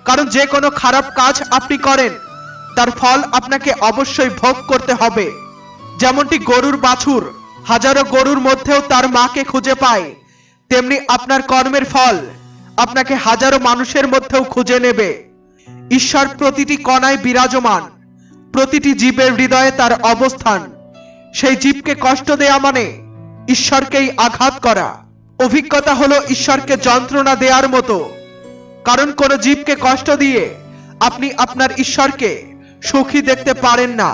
Speaker 1: কারণ যে কোনো খারাপ কাজ আপনি করেন তার ফল আপনাকে অবশ্যই ভোগ করতে হবে। যেমনটি গরুর বাছুর হাজারো গরুর মধ্যেও তার মাকে খুঁজে পায়, তেমনি আপনার কর্মের ফল আপনাকে হাজারো মানুষের মধ্যেও খুঁজে নেবে। ঈশ্বর প্রতিটি কণায় বিরাজমান, প্রতিটি জীবের হৃদয়ে তার অবস্থান। সেই জীবকে কষ্ট দেয়া মানে ঈশ্বরকেই আঘাত করা। অভিজ্ঞতা হলো ঈশ্বরকে যন্ত্রণা দেওয়ার মতো, কারণ কোন জীবকে কষ্ট দিয়ে আপনি আপনার ঈশ্বরকে সুখী দেখতে পারেন না।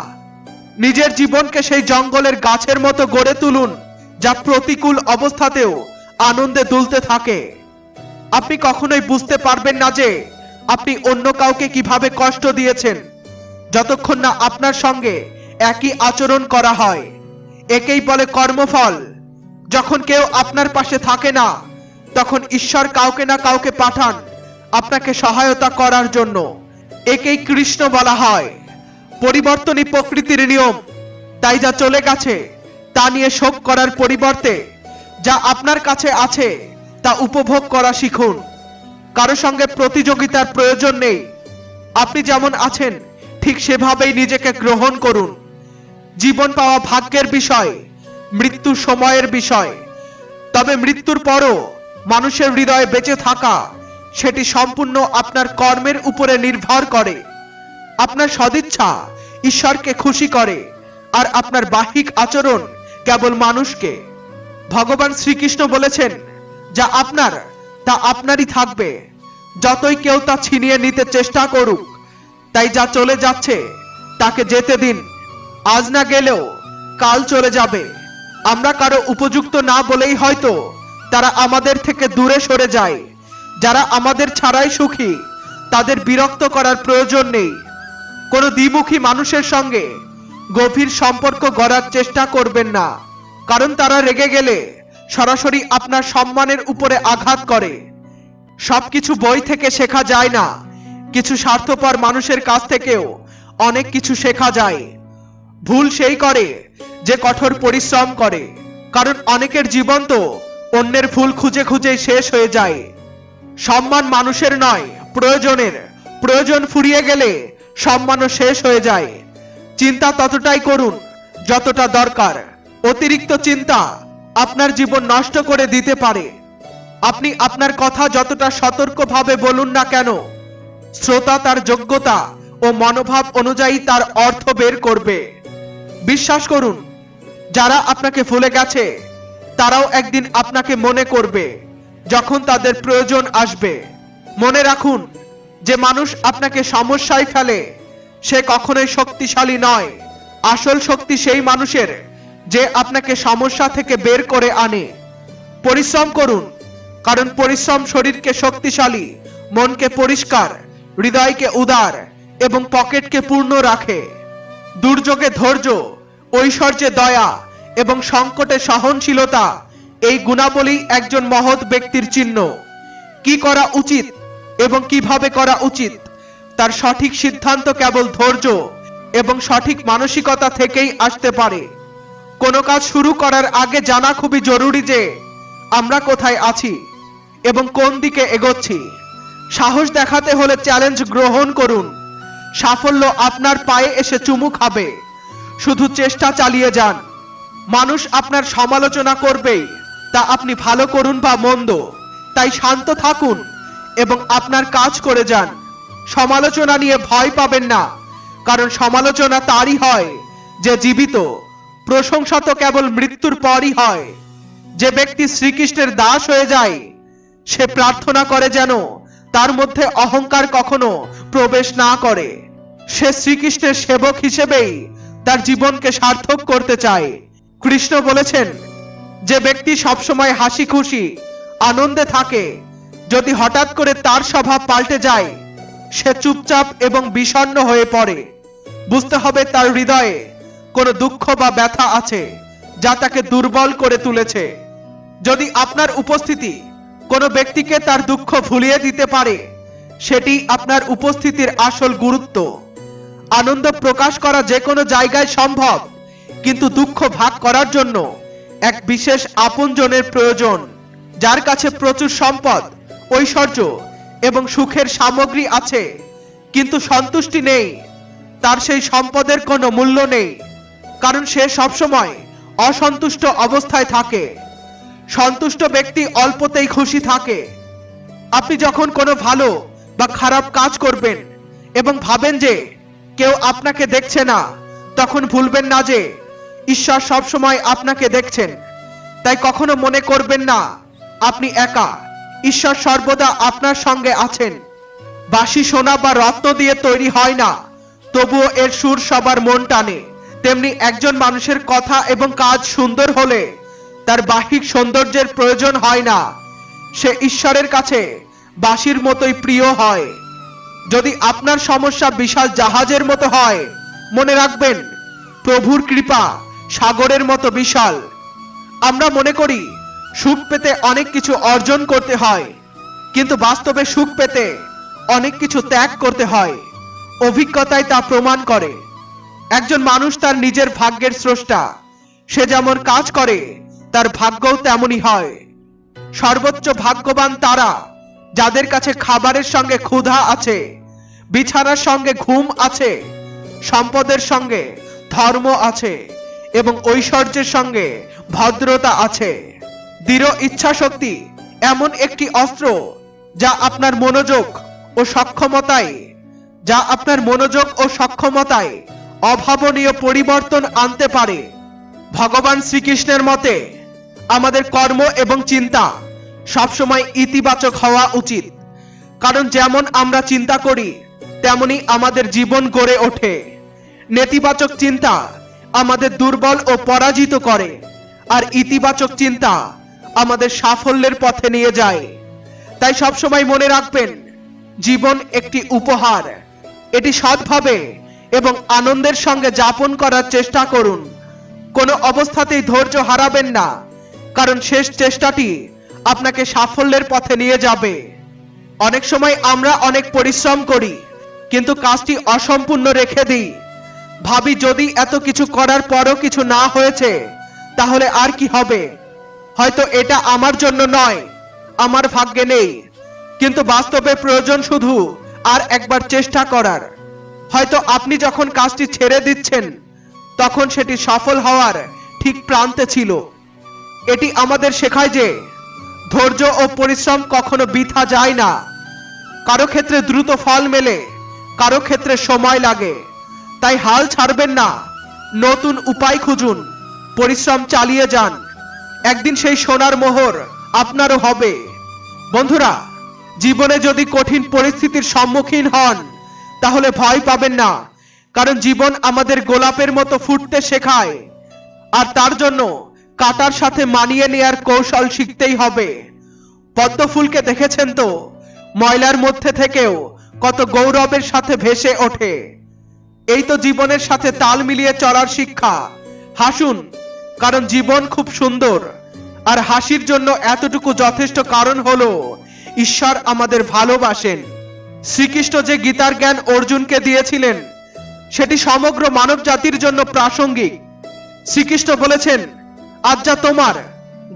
Speaker 1: নিজের জীবনকে সেই জঙ্গলের গাছের মতো গড়ে তুলুন, যা প্রতিকূল অবস্থাতেও আনন্দে দুলতে থাকে। আপনি কখনোই বুঝতে পারবেন না যে আপনি অন্য কাউকে কিভাবে কষ্ট দিয়েছেন, যতক্ষণ না আপনার সঙ্গে একই আচরণ করা হয়। একেই বলে কর্মফল। যখন কেউ আপনার পাশে থাকে না, তখন ঈশ্বর কাউকে না কাউকে পাঠান আপনাকে সহায়তা করার জন্য। একেই কৃষ্ণ বলা হয়। পরিবর্তনই প্রকৃতির নিয়ম। তাই যা চলে গেছে তা নিয়ে শোক করার পরিবর্তে যা আপনার কাছে আছে তা উপভোগ করা শিখুন। কারো সঙ্গে প্রতিযোগিতার প্রয়োজন নেই। আপনি যেমন আছেন ঠিক সেভাবেই নিজেকে গ্রহণ করুন। জীবন পাওয়া ভাগ্যের বিষয়, মৃত্যু সময়ের বিষয়। তবে মৃত্যুর পরও মানুষের হৃদয়ে বেঁচে থাকা, সেটি সম্পূর্ণ আপনার কর্মের উপরে নির্ভর করে। আপনার সদিচ্ছা ঈশ্বরকে খুশি করে, আর আপনার বাহ্যিক আচরণ কেবল মানুষকে। ভগবান শ্রীকৃষ্ণ বলেছেন, যা আপনার তা আপনারই থাকবে, যতই কেউ তা ছিনিয়ে নিতে চেষ্টা করুক। তাই যা চলে যাচ্ছে তাকে যেতে দিন। আজ না গেলেও কাল চলে যাবে। আমরা কারো উপযুক্ত না বলেই হয়তো তারা আমাদের থেকে দূরে সরে যায়। যারা আমাদের ছাড়াই সুখী, তাদের বিরক্ত করার প্রয়োজন নেই। কোনো দ্বিমুখী মানুষের সঙ্গে গভীর সম্পর্ক গড়ার চেষ্টা করবেন না, কারণ তারা রেগে গেলে সরাসরি আপনার সম্মানের উপরে আঘাত করে। সবকিছু বই থেকে শেখা যায় না। কিছু স্বার্থপর মানুষের কাছ থেকেও অনেক কিছু শেখা যায়। ভুল সেই করে যে কঠোর পরিশ্রম করে, কারণ অনেকের জীবন তো অন্যের ভুল খুঁজে খুঁজে শেষ হয়ে যায়। সম্মান মানুষের নয়, প্রয়োজনের। প্রয়োজন ফুরিয়ে গেলে সম্মানও শেষ হয়ে যায়। চিন্তা ততটাই করুন যতটা দরকার। অতিরিক্ত চিন্তা আপনার জীবন নষ্ট করে দিতে পারে। আপনি আপনার কথা যতটা সতর্কভাবে বলুন না কেন, শ্রোতা তার যোগ্যতা ও মনোভাব অনুযায়ী তার অর্থ বের করবে। বিশ্বাস করুন, যারা আপনাকে ভুলে গেছে তারাও একদিন আপনাকে মনে করবে যখন তাদের প্রয়োজন আসবে। মনে রাখুন, যে মানুষ আপনাকে সমস্যায় ফেলে সে কখনোই শক্তিশালী নয়। আসল শক্তি সেই মানুষের যে আপনাকে সমস্যা থেকে বের করে আনে। পরিশ্রম করুন, কারণ পরিশ্রম শরীরকে শক্তিশালী, মনকে পরিষ্কার, হৃদয়কে উদার এবং পকেটকে পূর্ণ রাখে। দুর্যোগে ধৈর্য, ঐশ্বর্যে দয়া এবং সংকটে সহনশীলতা, এই গুণাবলী একজন মহৎ ব্যক্তির চিহ্ন। কি করা উচিত এবং কিভাবে করা উচিত তার সঠিক সিদ্ধান্ত কেবল ধৈর্য এবং সঠিক মানসিকতা থেকেই আসতে পারে। কোনো কাজ শুরু করার আগে জানা খুবই জরুরি যে আমরা কোথায় আছি এবং কোন দিকে এগোচ্ছি। সাহস দেখাতে হলে চ্যালেঞ্জ গ্রহণ করুন। সাফল্য আপনার পায়ে এসে চুমু খাবে। শুধু চেষ্টা চালিয়ে যান। মানুষ আপনার সমালোচনা করবেই, তা আপনি ভালো করুন বা মন্দ। তাই শান্ত থাকুন এবং আপনার কাজ করে যান। সমালোচনা নিয়ে ভয় পাবেন না, কারণ সমালোচনা তারই হয় যে জীবিত। প্রশংসা তো কেবল মৃত্যুর পরই হয়। যে ব্যক্তি শ্রীকৃষ্ণের দাস হয়ে যায় সে প্রার্থনা করে যেন তার মধ্যে অহংকার কখনো প্রবেশ না করে। সে শ্রীকৃষ্ণের সেবক হিসেবেই তার জীবনকে সার্থক করতে চায়। কৃষ্ণ বলেছেন, যে ব্যক্তি সবসময় হাসি খুশি আনন্দে থাকে, যদি হঠাৎ করে তার স্বভাব পাল্টে যায় সে চুপচাপ এবং বিষণ্ণ হয়ে পড়ে। বুঝতে হবে তার হৃদয়ে কোনো দুঃখ বা ব্যথা আছে যা তাকে দুর্বল করে তুলেছে। যদি আপনার উপস্থিতি কোনো ব্যক্তিকে তার দুঃখ ভুলিয়ে দিতে পারে, সেটি আপনার উপস্থিতির আসল গুরুত্ব। আনন্দ প্রকাশ করা যে কোনো জায়গায় সম্ভব, কিন্তু দুঃখ ভাগ করার জন্য এক বিশেষ আপনজনের প্রয়োজন। যার কাছে প্রচুর সম্পদ, ঐশ্বর্য এবং সুখের সামগ্রী আছে কিন্তু সন্তুষ্টি নেই, তার সেই সম্পদের কোনো মূল্য নেই, কারণ সে সবসময় অসন্তুষ্ট অবস্থায় থাকে। সন্তুষ্ট ব্যক্তি অল্পতেই খুশি থাকে। আপনি যখন কোনো ভালো বা খারাপ কাজ করবেন এবং ভাবেন যে কেউ আপনাকে দেখছে না, তখন ভুলবেন না যে ঈশ্বর সবসময় আপনাকে দেখছেন। তাই কখনো মনে করবেন না আপনি একা। ঈশ্বর সর্বদা আপনার সঙ্গে আছেন। বাঁশি সোনা বা রত্ন দিয়ে তৈরি হয় না, তবুও এর সুর সবার মন টানে। তেমনি একজন মানুষের কথা এবং কাজ সুন্দর হলে তার বাহ্যিক সৌন্দর্যের প্রয়োজন হয় না, সে ঈশ্বরের কাছে বাঁশির মতোই প্রিয় হয়। যদি আপনার সমস্যা বিশাল জাহাজের মতো হয়, মনে রাখবেন প্রভুর কৃপা সাগরের মতো বিশাল। আমরা মনে করি সুখ পেতে অনেক কিছু অর্জন করতে হয়, কিন্তু বাস্তবে সুখ পেতে অনেক কিছু ত্যাগ করতে হয়। অভিজ্ঞতায় তা প্রমাণ করে। একজন মানুষ তার নিজের ভাগ্যের স্রষ্টা। সে যেমন কাজ করে তার ভাগ্যও তেমনই হয়। সর্বোচ্চ ভাগ্যবান তারা যাদের কাছে খাবারের সঙ্গে ক্ষুধা আছে, বিছানার সঙ্গে ঘুম আছে, সম্পদের সঙ্গে ধর্ম আছে এবং ঐশ্বর্যের সঙ্গে ভদ্রতা আছে। দৃঢ় ইচ্ছাশক্তি এমন একটি অস্ত্র যা আপনার মনোযোগ ও সক্ষমতায় অভাবনীয় পরিবর্তন আনতে পারে। ভগবান শ্রীকৃষ্ণের মতে আমাদের কর্ম এবং চিন্তা সবসময় ইতিবাচক হওয়া উচিত, কারণ যেমন আমরা চিন্তা করি তেমনি আমাদের জীবন গড়ে ওঠে। নেতিবাচক চিন্তা আমাদের দুর্বল ও পরাজিত করে, আর ইতিবাচক চিন্তা আমাদের সাফল্যের পথে নিয়ে যায়। তাই সবসময় মনে রাখবেন, জীবন একটি উপহার। এটি সৎভাবে এবং আনন্দের সঙ্গে যাপন করার চেষ্টা করুন। কোনো অবস্থাতেই ধৈর্য হারাবেন না, কারণ শেষ চেষ্টাটি আপনাকে সাফল্যের পথে নিয়ে যাবে। অনেক সময় আমরা অনেক পরিশ্রম করি, কিন্তু কাজটি অসম্পূর্ণ রেখে দিই। ভাবি যদি এত কিছু করার পরও কিছু না হয়েছে, তাহলে আর কি হবে? হয়তো এটা আমার জন্য নয়, আমার ভাগ্যে নেই। কিন্তু বাস্তবে প্রয়োজন শুধু আর একবার চেষ্টা করার। হয়তো আপনি যখন কাজটি ছেড়ে দিচ্ছেন, তখন সেটি সফল হওয়ার ঠিক প্রান্তে ছিল। এটি আমাদের শেখায় যে ধৈর্য ও পরিশ্রম কখনো বৃথা যায় না। কারো ক্ষেত্রে দ্রুত ফল মেলে, কারো ক্ষেত্রে সময় লাগে। তাই হাল ছাড়বেন না, নতুন উপায় খুঁজুন, পরিশ্রম চালিয়ে যান। একদিন সেই সোনার মোহর আপনারও হবে। বন্ধুরা, জীবনে যদি কঠিন পরিস্থিতির সম্মুখীন হন, তাহলে ভয় পাবেন না, কারণ জীবন আমাদের গোলাপের মতো ফুটতে শেখায়। আর তার জন্য কাঁটার সাথে মানিয়ে নেয়ার কৌশল শিখতেই হবে। পদ্ম ফুলকে দেখেছেন তো, ময়লার মধ্যে থেকেও কত গৌরবের সাথে ভেসে ওঠে। এই তো জীবনের সাথে তাল মিলিয়ে চলার শিক্ষা। হাসুন, কারণ জীবন খুব সুন্দর। আর হাসির জন্য এতটুকু যথেষ্ট কারণ হলো ঈশ্বর আমাদের ভালোবাসেন। শ্রীকৃষ্ণ যে গীতার জ্ঞান অর্জুনকে দিয়েছিলেন, সেটি সমগ্র মানব জাতির জন্য প্রাসঙ্গিক। শ্রীকৃষ্ণ বলেছেন, আজ যা তোমার,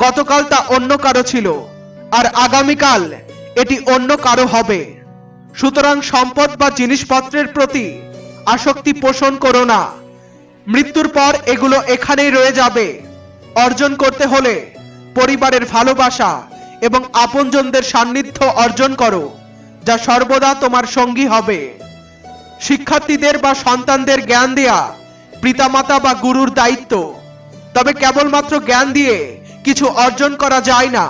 Speaker 1: গতকাল তা অন্য কারো ছিল, আর আগামীকাল এটি অন্য কারো হবে। সুতরাং সম্পদ বা জিনিসপত্রের প্রতি আসক্তি পোষণ করো না। মৃত্যুর পর এগুলো এখানেই রয়ে যাবে। অর্জন করতে হলে পরিবারের ভালোবাসা এবং আপনজনদের সান্নিধ্য অর্জন করো, যা সর্বদা তোমার সঙ্গী হবে। শিক্ষার্থীদের বা সন্তানদের জ্ঞান দেয়া পিতামাতা বা গুরুর দায়িত্ব। তবে কেবলমাত্র জ্ঞান দিয়ে কিছু অর্জন করা যায় না।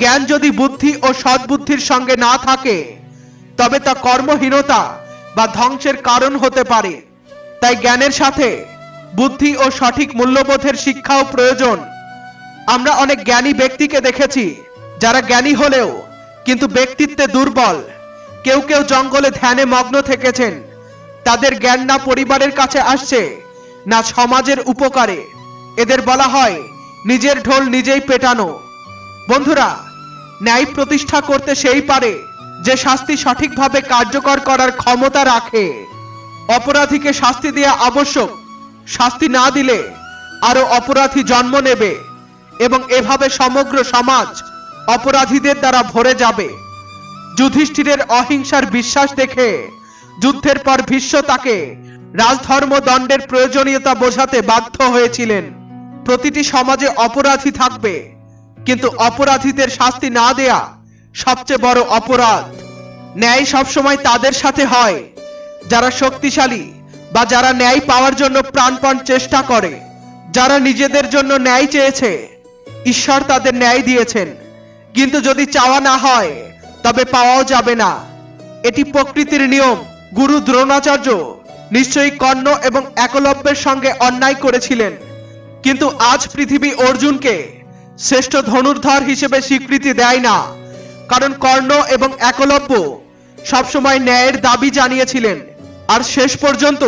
Speaker 1: জ্ঞান যদি বুদ্ধি ও সদ্বুদ্ধির সঙ্গে না থাকে, তবে তা কর্মহীনতা বা ধ্বংসের কারণ হতে পারে। তাই জ্ঞানের সাথে বুদ্ধি ও সঠিক মূল্যবোধের শিক্ষাও প্রয়োজন। আমরা অনেক জ্ঞানী ব্যক্তিকে দেখেছি যারা জ্ঞানী হলেও কিন্তু ব্যক্তিত্বে দুর্বল। কেউ কেউ জঙ্গলে ধ্যানে মগ্ন থেকেছেন। তাদের জ্ঞান না পরিবারের কাছে আসছে, না সমাজের উপকারে। এদের বলা হয় নিজের ঢোল নিজেই পেটানো। বন্ধুরা, ন্যায় প্রতিষ্ঠা করতে সেই পারে যে শাস্তি সঠিকভাবে কার্যকর করার ক্ষমতা রাখে। অপরাধীকে শাস্তি দেওয়া আবশ্যক। শাস্তি না দিলে আরো অপরাধী জন্ম নেবে এবং এভাবে সমগ্র সমাজ অপরাধীদের দ্বারা ভরে যাবে। যুধিষ্ঠিরের অহিংসার বিশ্বাস দেখে যুদ্ধের পর ভীষ্ম তাকে রাজধর্ম দণ্ডের প্রয়োজনীয়তা বোঝাতে বাধ্য হয়েছিলেন। প্রতিটি সমাজে অপরাধী থাকবে, কিন্তু অপরাধীদের শাস্তি না দেয়া সবচেয়ে বড় অপরাধ। ন্যায় সবসময় তাদের সাথে হয় যারা শক্তিশালী বা যারা ন্যায় পাওয়ার জন্য প্রাণপণ চেষ্টা করে। যারা নিজেদের জন্য ন্যায় চেয়েছে, ঈশ্বর তাদের ন্যায় দিয়েছেন। কিন্তু যদি চাওয়া না হয়, তবে পাওয়াও যাবে না। এটি প্রকৃতির নিয়ম। গুরু দ্রোণাচার্য নিশ্চয়ই কর্ণ এবং একলব্যের সঙ্গে অন্যায় করেছিলেন, কিন্তু আজ পৃথিবী অর্জুনকে শ্রেষ্ঠ ধনুর্ধর হিসেবে স্বীকৃতি দেয় না, কারণ কর্ণ এবং একলব্য সবসময় ন্যায়ের দাবি জানিয়েছিলেন, আর শেষ পর্যন্ত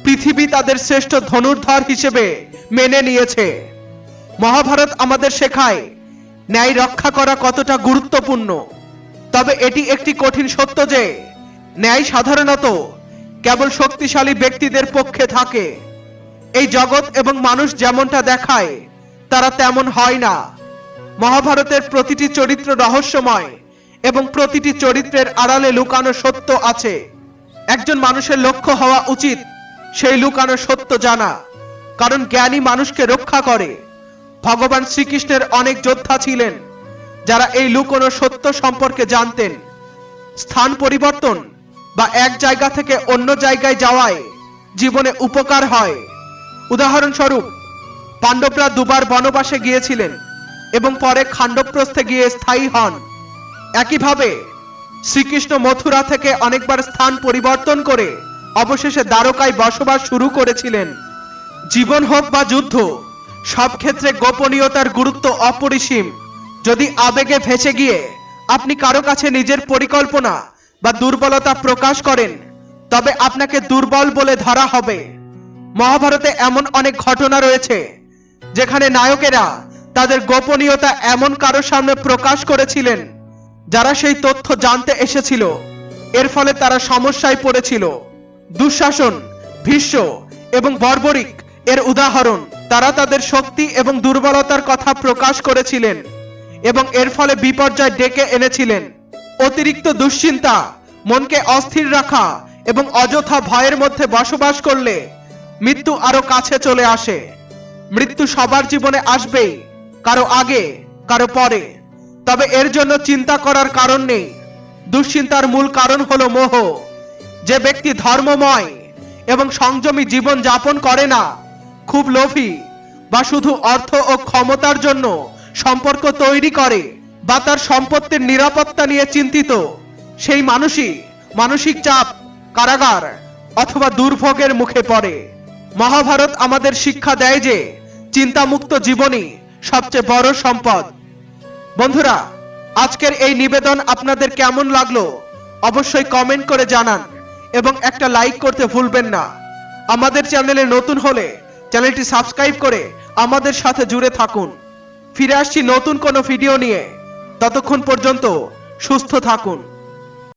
Speaker 1: পৃথিবী তাদের শ্রেষ্ঠ ধনুর্ধর হিসেবে মেনে নিয়েছে। মহাভারত আমাদের শেখায় ন্যায় রক্ষা করা কতটা গুরুত্বপূর্ণ। তবে এটি একটি কঠিন সত্য যে ন্যায় সাধারণত কেবল শক্তিশালী ব্যক্তিদের পক্ষে থাকে। এই জগৎ এবং মানুষ যেমনটা দেখায় তারা তেমন হয় না। মহাভারতের প্রতিটি চরিত্র রহস্যময় এবং প্রতিটি চরিত্রের আড়ালে লুকানো সত্য আছে। একজন মানুষের লক্ষ্য হওয়া উচিত সেই লুকানো সত্য জানা, কারণ জ্ঞানী মানুষকে রক্ষা করে। ভগবান শ্রীকৃষ্ণের অনেক যোদ্ধা ছিলেন যারা এই লুকানো সত্য সম্পর্কে জানতেন। স্থান পরিবর্তন বা এক জায়গা থেকে অন্য জায়গায় যাওয়ায় জীবনে উপকার হয়। উদাহরণস্বরূপ, পাণ্ডবরা দুবার বনবাসে গিয়েছিলেন এবং পরে খান্ডবপ্রস্থে গিয়ে স্থায়ী হন। একইভাবে শ্রীকৃষ্ণ মথুরা থেকে অনেকবার স্থান পরিবর্তন করে অবশেষে দ্বারকায় বসবাস শুরু করেছিলেন। জীবন হোক বা যুদ্ধ, সব ক্ষেত্রে গোপনীয়তার গুরুত্ব অপরিসীম। যদি আবেগে ভেসে গিয়ে আপনি কারো কাছে নিজের পরিকল্পনা বা দুর্বলতা প্রকাশ করেন, তবে আপনাকে দুর্বল বলে ধরা হবে। মহাভারতে এমন অনেক ঘটনা রয়েছে যেখানে নায়কেরা তাদের গোপনীয়তা এমন কারো সামনে প্রকাশ করেছিলেন যারা সেই তথ্য জানতে এসেছিল। এর ফলে তারা সমস্যায় পড়েছিল। দুঃশাসন, ভীষ্ম এবং বর্বরিক এর উদাহরণ। তারা তাদের শক্তি এবং দুর্বলতার কথা প্রকাশ করেছিলেন এবং এর ফলে বিপর্যয় ডেকে এনেছিলেন। অতিরিক্ত দুশ্চিন্তা, মনকে অস্থির রাখা এবং অযথা ভয়ের মধ্যে বসবাস করলে মৃত্যু আরো কাছে চলে আসে। মৃত্যু সবার জীবনে আসবেই, কারো আগে কারো পরে। তবে এর জন্য চিন্তা করার কারণ নেই। দুশ্চিন্তার মূল কারণ হলো মোহ। যে ব্যক্তি ধর্মময় এবং সংযমী জীবন যাপন করে না, খুব লোভী বা শুধু অর্থ ও ক্ষমতার জন্য সম্পর্ক তৈরি করে, বা তার সম্পত্তির নিরাপত্তা নিয়ে চিন্তিত, সেই মানুষই মানসিক চাপ, কারাগার অথবা দুর্ভোগের মুখে পড়ে। মহাভারত আমাদের শিক্ষা দেয় যে চিন্তামুক্ত জীবনই সবচেয়ে বড় সম্পদ। বন্ধুরা, আজকের এই নিবেদন আপনাদের কেমন লাগলো অবশ্যই কমেন্ট করে জানান এবং একটা লাইক করতে ভুলবেন না। আমাদের চ্যানেলে নতুন হলে চ্যানেলটি সাবস্ক্রাইব করে আমাদের সাথে জুড়ে থাকুন। ফিরে আসছি নতুন কোনো ভিডিও নিয়ে। ততক্ষণ পর্যন্ত সুস্থ থাকুন।